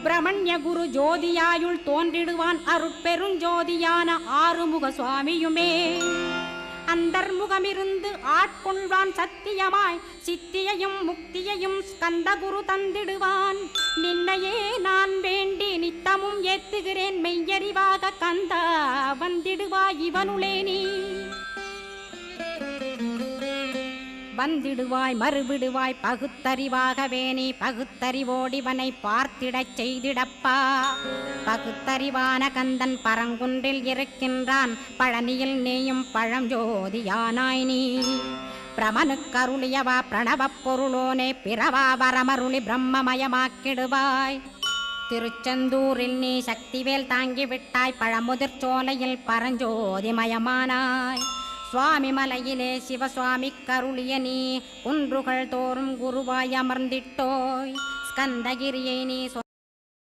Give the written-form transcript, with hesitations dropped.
சுப்பிரமணிய குரு ஜோதியாயுள் தோன்றிடுவான் அருட்பெருஞ்சோதியான ஆறுமுக சுவாமியுமே அந்தர்முகமிருந்து ஆட்கொள்வான் சத்தியமாய் சித்தியையும் முக்தியையும் ஸ்கந்த குரு தந்திடுவான் நின்னையே நான் வேண்டி நித்தமும் ஏத்துகிறேன் மெய்யறிவாக கந்தா வந்திடுவாய் இவனுளே நீ வந்திடுவாய் மறுவிடுவாய் பகுத்தறிவாகவே நீ பகுத்தறிவோடிவனை பார்த்திடச் செய்திடப்பா பகுத்தறிவான கந்தன் பரங்குன்றில் இருக்கின்றான் பழனியில் நீயும் பழஞ்சோதியானாய் நீ பிரமனுக்கருளியவா பிரணவப் பொருளோனே பிறவா வரமருளி பிரம்மமயமாக்கிடுவாய் திருச்செந்தூரில் நீ சக்திவேல் தாங்கிவிட்டாய் பழமுதிர் சோலையில் பரஞ்சோதிமயமானாய் சுவாமி மலையிலே சிவசுவாமி கருளிய நீ குன்றுகள் தோறும் குருவாய் அமர்ந்திட்டோய் ஸ்கந்தகிரியை நீ